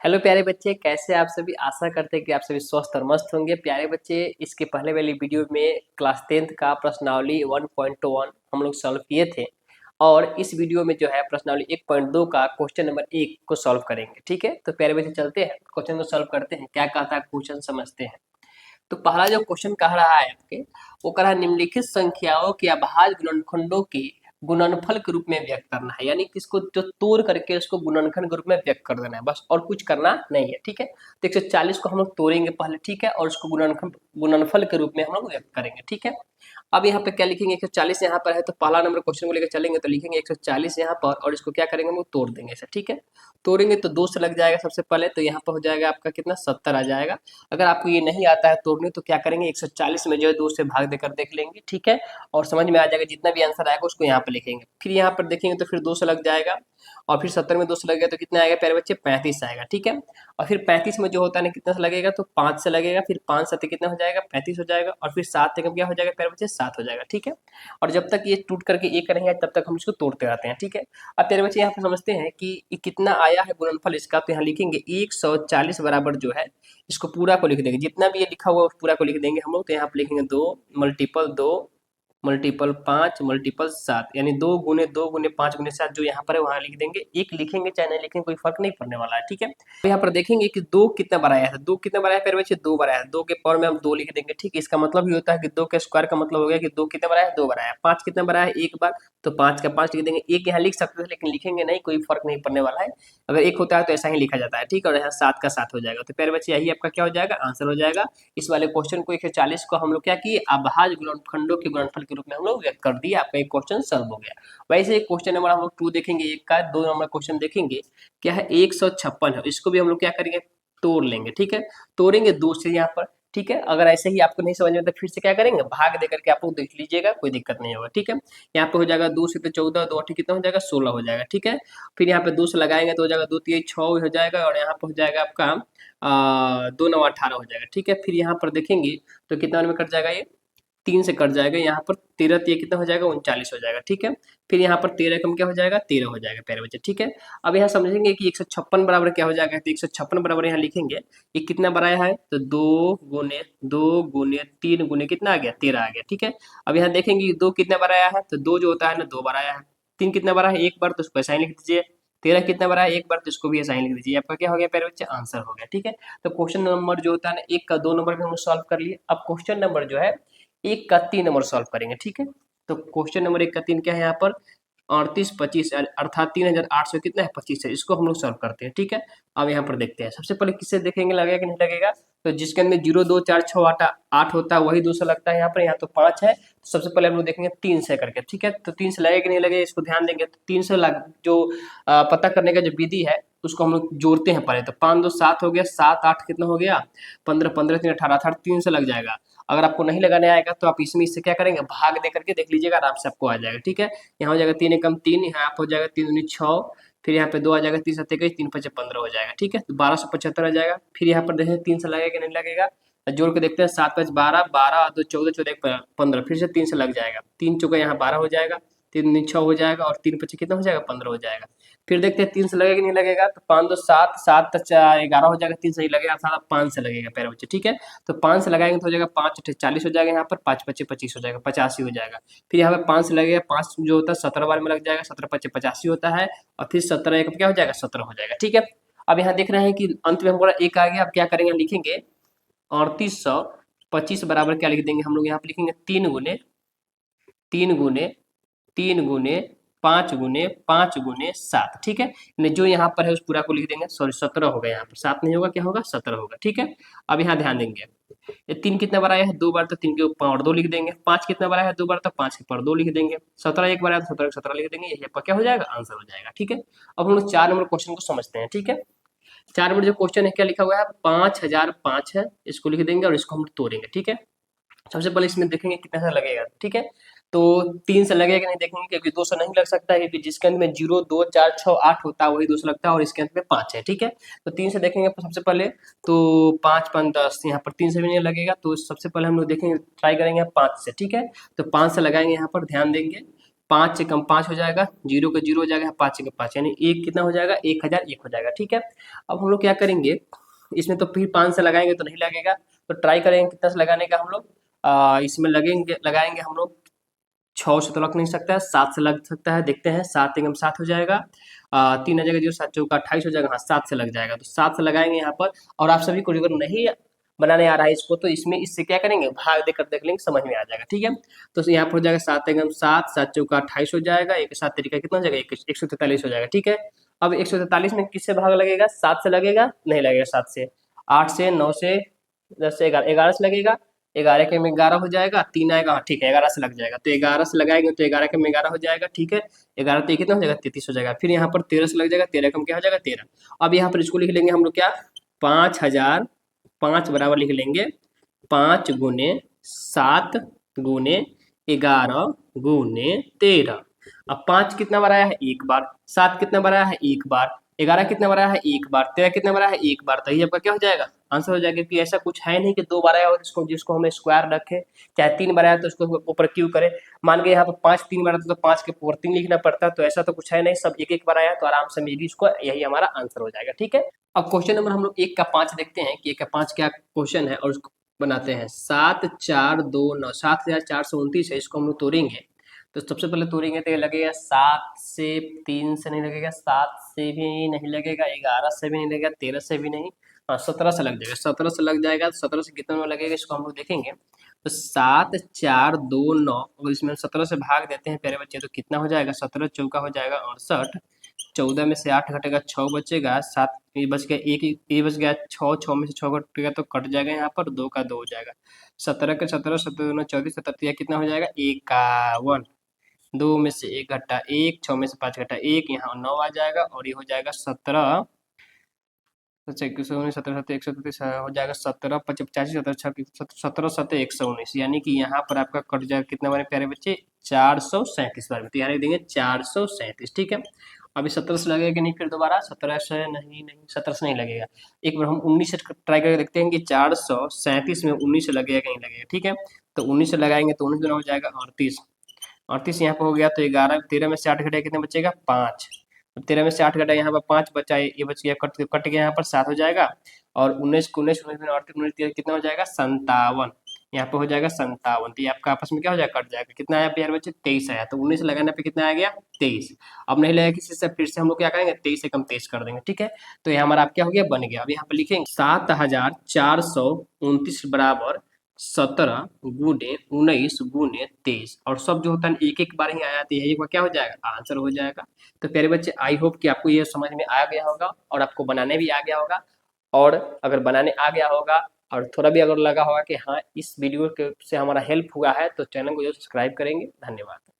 Hello प्यारे बच्चे, कैसे आप सभी। आशा करते हैं कि आप सभी स्वस्थ और मस्त होंगे। प्यारे बच्चे, इसके पहले वाली वीडियो में क्लास 10th का प्रश्नावली 1.1 हम लोग सॉल्व किए थे और इस वीडियो में जो है प्रश्नावली 1.2 का क्वेश्चन नंबर 1 को सॉल्व करेंगे। ठीक है, तो प्यारे बच्चे चलते हैं क्वेश्चन को सॉल्व करते हैं। क्या कहता है क्वेश्चन समझते हैं। तो पहला जो क्वेश्चन कह रहा है आपके, वो कह रहा है निम्नलिखित संख्याओं के अभाज्य गुणनखंडों के गुणनफल के रूप में व्यक्त करना है। यानी कि इसको जो तोड़ करके उसको गुणनखंड के रूप में व्यक्त कर देना है, बस और कुछ करना नहीं है। ठीक है, तो 140 को हम लोग तोड़ेंगे पहले, ठीक है, और उसको गुणनखंड गुणनफल के रूप में हम लोग व्यक्त करेंगे। ठीक है, अब यहाँ पे क्या लिखेंगे, 140 यहाँ पर है तो पहला नंबर क्वेश्चन को लेकर चलेंगे तो लिखेंगे 140 यहाँ पर और इसको क्या करेंगे हम लोग तोड़ देंगे ऐसा। ठीक है, तोड़ेंगे तो 2 से लग जाएगा सबसे पहले, तो यहाँ पर हो जाएगा आपका कितना 70 आ जाएगा। अगर आपको ये नहीं आता है तोड़ने तो क्या करेंगे 140 में जो है 2 से भाग देकर देख लेंगे। ठीक है, और समझ में आ जाएगा, जितना भी आंसर आएगा उसको यहाँ पर लिखेंगे। फिर यहाँ पर देखेंगे तो फिर 2 से लग जाएगा और फिर 70 में 2 से लग गया तो कितना आएगा प्यारे बच्चे 35 आएगा। ठीक है, और फिर 35 में जो होता है ना कितना से लगेगा तो 5 से लगेगा, फिर 5 7 कितना हो जाएगा 35 हो जाएगा और फिर 7 एकम क्या हो जाएगा प्यारे बच्चे 7 हो जाएगा। ठीक है, और जब तक ये टूट करके एक नहीं आए तब तक हम इसको तोड़ते रहते हैं। ठीक है, अब प्यारे बच्चे यहाँ पे समझते हैं कि ये कितना आया है गुणनफल इसका, तो यहाँ लिखेंगे 140 बराबर जो है इसको पूरा को लिख देंगे, जितना भी ये लिखा हुआ है उस पूरा को लिख देंगे हम लोग। तो यहाँ पे लिखेंगे 2 मल्टीपल 2 मल्टीपल 5 मल्टीपल 7, यानी 2 गुने 2 गुने 5 गुने 7 जो यहाँ पर है वहाँ लिख देंगे। एक लिखेंगे चाहे नहीं लिखेंगे कोई फर्क नहीं पड़ने वाला है। ठीक है, तो यहाँ पर देखेंगे कि 2 कितना बार आया है, 2 कितना बार आया है प्यारे बच्चे 2 बार आया है, 2 के पावर में हम 2 लिख देंगे। ठीक है, इसका मतलब ये होता है कि 2 के स्क्वायर का मतलब हो गया कि 2 कितना बार आया है 2 बार आया है। 5 कितना बार आया है 1 बार, तो 5 का 5 लिख देंगे। 1 यहाँ लिख सकते थे लेकिन लिखेंगे नहीं, कोई फर्क नहीं पड़ने वाला है। अगर 1 होता है तो ऐसा ही लिखा जाता है। ठीक है, और यहाँ 7 का 7 हो जाएगा। तो प्यारे बच्चे यही आपका क्या हो जाएगा आंसर हो जाएगा। इस वाले क्वेश्चन को 140 को हम लोग क्या किए अभाज्य गुणनखंडों के गुणनफल के रूप में हम लोग व्यक्त कर दिया। आपका एक क्वेश्चन सॉल्व हो गया। वैसे क्वेश्चन नंबर हम लोग 2 देखेंगे, एक का 2 नंबर क्वेश्चन देखेंगे क्या है 156 है, इसको भी हम लोग क्या करेंगे तोड़ लेंगे। ठीक है, तोड़ेंगे 2 से यहाँ पर। ठीक है, अगर ऐसे ही आपको नहीं समझ में तो फिर से क्या करेंगे भाग दे करके आप लोग देख लीजिएगा, कोई दिक्कत नहीं होगा। ठीक है, यहाँ पे हो जाएगा 2 से तो 14 2 8 कितना हो जाएगा 16 हो जाएगा। ठीक है, फिर यहाँ पे 2 से लगाएंगे तो हो जाएगा 2 3 6 हो जाएगा और यहाँ पे हो जाएगा आपका 2 9 18 हो जाएगा। ठीक है, फिर यहाँ पर देखेंगे तो कितना में कट जाएगा ये 3 से कट जाएगा। यहाँ पर 13 ये कितना हो जाएगा 39 हो जाएगा। ठीक है, फिर यहाँ पर 13 कम क्या हो जाएगा 13 हो जाएगा प्यारे बच्चे। ठीक है, अब यहाँ समझेंगे कि 156 बराबर क्या हो जाएगा, तो 156 बराबर यहाँ लिखेंगे ये कितना बनाया है तो 2 गुने कितना आ गया 13 आ गया। ठीक है, अब यहाँ देखेंगे 2 कितना बनाया है तो 2 जो होता है ना 2 बार आया है। 3 कितना बार है 1 बार, तो उसको ऐसा ही लिख दीजिए। 13 कितना बार है 1 बार, तो इसको भी ऐसा ही लिख दीजिए। आपका क्या हो गया प्यारे बच्चे आंसर हो गया। ठीक है, तो क्वेश्चन नंबर जो होता है ना 1 का 2 नंबर में हम सॉल्व कर लिए। अब क्वेश्चन नंबर जो है 1 का 3 नंबर सॉल्व करेंगे। ठीक है, तो क्वेश्चन नंबर 1 का 3 क्या है यहाँ पर 38 25 अर्थात 3800 कितना है 25 है। इसको हम लोग सॉल्व करते हैं। ठीक है, अब यहाँ पर देखते हैं सबसे पहले किससे देखेंगे लगेगा कि नहीं लगेगा, तो जिसके अंदर 0 2 4 6 8 होता है वही 200 लगता है। यहाँ पर यहाँ तो 5 है, तो सबसे पहले हम लोग देखेंगे 3 से करके। ठीक है, तो 3 से लगेगा कि नहीं लगेगा इसको ध्यान देंगे। तो 3 से जो पता करने का जो विधि है उसको हम लोग जोड़ते हैं पहले। तो 5 2 7 हो गया, 7 8 कितना हो गया 15 15 3 18 18 3 से लग जाएगा। अगर आपको नहीं लगाने आएगा तो आप इसमें इससे क्या करेंगे भाग दे करके देख लीजिएगा, आराम से आपको आ जाएगा। ठीक है, यहाँ हो जाएगा 3 एकम 3, यहाँ आप हो जाएगा 3 दूनी 6, फिर यहाँ पे 2 आ जाएगा 3 7 21 3 5 15 हो जाएगा। ठीक है, तो 1275 आ जाएगा। फिर यहाँ पर देखें 3 से लगेगा कि नहीं लगेगा, जोड़ के देखते हैं 7 5 12 12 2 14 14 15, फिर से 3 से लग जाएगा। 3 चौका यहाँ 12 हो जाएगा, 3 दूनी 6 हो जाएगा और 3 5 कितना हो जाएगा 15 हो जाएगा। फिर देखते हैं 3 से लगेगा कि नहीं लगेगा, तो 5 2 7 7 11 हो जाएगा, 3 से ही लगेगा अर्थात 5 से लगेगा प्यारे बच्चे। ठीक है, तो 5 से लगाएंगे तो हो जाएगा 5 8 40 हो जाएगा, यहाँ पर 5 5 25 हो जाएगा 85 हो जाएगा। फिर यहाँ पर 5 से लगेगा 5 जो होता है 17 बार में लग जाएगा, 17 5 85 होता है और फिर 17 एक क्या हो जाएगा 17 हो जाएगा। ठीक है, अब यहाँ देख रहे हैं कि अंत में हमारा एक आ गया। अब क्या करेंगे लिखेंगे 3825 बराबर क्या लिख देंगे हम लोग यहाँ पे लिखेंगे 3 गुने 3 गुने 3 गुने 5 गुने 5 गुने 7। ठीक है, जो यहाँ पर है उस पूरा को लिख देंगे। सॉरी 17 होगा, यहाँ पर 7 नहीं होगा, क्या होगा 17 होगा। ठीक है, अब यहाँ ध्यान देंगे ये 3 कितना बार आया है 2 बार, तो 3 के ऊपर और 2 लिख देंगे। 5 कितना बार आया है 2 बार, तो 5 के ऊपर 2 लिख देंगे। 17 एक बार आया तो 17 के 17 लिख देंगे। यही आपका क्या हो जाएगा आंसर हो जाएगा। ठीक है, अब हम लोग 4 नंबर क्वेश्चन को समझते हैं। ठीक है, 4 नंबर जो क्वेश्चन है क्या लिखा हुआ है 5005 है, इसको लिख देंगे और इसको हम तोड़ेंगे। ठीक है, सबसे पहले इसमें देखेंगे कितना सा लगेगा। ठीक है, तो 3 से लगेगा नहीं देखेंगे क्योंकि 2 से नहीं लग सकता है, क्योंकि जिसके अंत में 0 2 4 6 8 होता है वही 2 से लगता है और इसके अंत में 5 है। ठीक है, तो 3 से देखेंगे सबसे पहले, तो 5 5 10 यहाँ पर 3 से भी नहीं लगेगा, तो सबसे पहले हम लोग देखेंगे ट्राई करेंगे 5 से। ठीक है, तो 5 से लगाएंगे, यहाँ पर ध्यान देंगे 5 से कम 5 हो जाएगा, 0 का 0 हो जाएगा, 5 से कम 5 यानी 1 कितना हो जाएगा, 1001 हो जाएगा। ठीक है, अब हम लोग क्या करेंगे, इसमें तो फिर 5 से लगाएंगे तो नहीं लगेगा, तो ट्राई करेंगे कितना से लगाने का हम लोग। इसमें लगाएंगे हम लोग 6 से तो लग नहीं सकता है, 7 से लग सकता है, देखते हैं। 7 एकम 7 हो जाएगा, 3 आ जाएगा, जो 7 चौका 28 हो जाएगा। हाँ 7 से लग जाएगा, तो 7 से लगाएंगे यहाँ पर। और आप सभी को अगर नहीं बनाने आ रहा है इसको, तो इसमें इससे क्या करेंगे, भाग देकर देख लेंगे, समझ में आ जाएगा। ठीक है, तो यहाँ पर हो जाएगा 7 एकम 7, 7 चौका 28 हो जाएगा, एक 7 तरीका कितना हो जाएगा, 143 हो जाएगा। ठीक है, अब 143 में किससे भाग लगेगा, 7 से लगेगा, नहीं लगेगा 7 से, 8 से, 9 से, 10 से, 11 से लगेगा, 11 के में 11 हो जाएगा, 3 आएगा, हाँ ठीक है 11 से लग जाएगा, तो 11 से लगाएंगे तो 11 के में 11 हो जाएगा। ठीक है, 11 तो कितना हो जाएगा, 33 हो जाएगा। फिर यहाँ पर 13 से लग जाएगा, 13 कम क्या हो जाएगा, 13। अब यहाँ पर इसको लिख लेंगे हम लोग क्या, 5000, 5 बराबर लिख लेंगे 5 गुने 7 गुने 11 गुने 13। अब 5 कितना बार आया है, एक बार, 7 कितना बार आया है, एक बार, 11 कितना बार आया है, एक बार, 13 कितना बार आया है, एक बार, तो ये आपका क्या हो जाएगा, आंसर हो जाएगा। क्योंकि ऐसा कुछ है नहीं कि 2 बार आया और इसको जिसको हमें स्क्वायर रखे, चाहे 3 बार आया तो उसको ऊपर क्यों करें। मान के यहाँ पर 5 3 बार आता तो 5 के ऊपर 3 लिखना पड़ता, तो ऐसा तो कुछ है नहीं, सब एक एक बार आया, तो आराम से मेरी इसको यही हमारा आंसर हो जाएगा। ठीक है, अब क्वेश्चन नंबर हम लोग 1 का 5 देखते हैं कि 1 का 5 क्या क्वेश्चन है, और उसको बनाते हैं। 7 4 2 9, 7429 है, इसको हम लोग तोड़ेंगे। तो सबसे पहले तोड़ेंगे तो ये लगेगा 7 से, 3 से नहीं लगेगा, 7 से भी नहीं लगेगा, 11 से भी नहीं लगेगा, 13 से भी नहीं, हाँ 17 से लग जाएगा, 17 से लग जाएगा। 17 से कितना में लगेगा, इसको हम लोग देखेंगे। तो 7 4 2 9, अगर इसमें 17 से भाग देते हैं प्यारे बच्चे, तो कितना हो जाएगा, 17 चौका हो जाएगा 68, 14 में से 8 घटेगा, 6 बचेगा, 7 ये बच गया, एक ये बच गया, 6 6 में से 6 घटेगा तो कट जाएगा, यहाँ पर 2 का 2 हो जाएगा। 17 के 17, 17 दूना 24, 17 कितना हो जाएगा, 51, 2 में से 1 घटा 1, 6 में से 5 घटा 1, यहाँ 9 आ जाएगा, और ये हो जाएगा 17, 17 17 133 हो जाएगा, 17 85 17 17 17 119, यानी कि यहाँ पर आपका कट जाएगा कितना बार प्यारे बच्चे, 437 बार में, तो यहाँ देंगे 437। ठीक है, अभी 17 से लगेगा कि नहीं, फिर दोबारा 17 से नहीं, 17 से नहीं लगेगा, एक बार हम 19 से ट्राई करके देखते हैं कि 437 में 19 से लगेगा कि नहीं लगेगा। ठीक है, तो 19 से लगाएंगे तो 19 हो जाएगा 38, 38 यहाँ पर हो गया, तो 11, 13 में से 8 घटेगा कितना बचेगा, 5, 13 में से 8 घटा, यहाँ पर 5 बचा, ये बच गया, कट गया, यहाँ पर 7 हो जाएगा, और 19 19 19 38 19 कितना हो जाएगा, 57, यहाँ पे हो जाएगा 57, तो ये आपका आपस में क्या हो जाएगा, कट जाएगा। कितना आया प्यारे बच्चे, 23 आया, तो 19 लगाने पे कितना आ गया, 23। अब नहीं लगेगा किसी से, फिर से हम लोग क्या करेंगे, 23 से कम 23 कर देंगे। ठीक है, तो ये हमारा आप क्या हो गया, बन गया। अब यहाँ पे लिखेंगे 7429 बराबर 17 गुने 19 गुने 23, और सब जो होता है एक एक बार ही आया, तो यही क्या हो जाएगा, आंसर हो जाएगा। तो प्यारे बच्चे, आई होप कि आपको ये समझ में आ गया होगा, और आपको बनाने भी आ गया होगा। और अगर बनाने आ गया होगा और थोड़ा भी अगर लगा होगा कि हाँ इस वीडियो के से हमारा हेल्प हुआ है, तो चैनल को जो सब्सक्राइब करेंगे। धन्यवाद।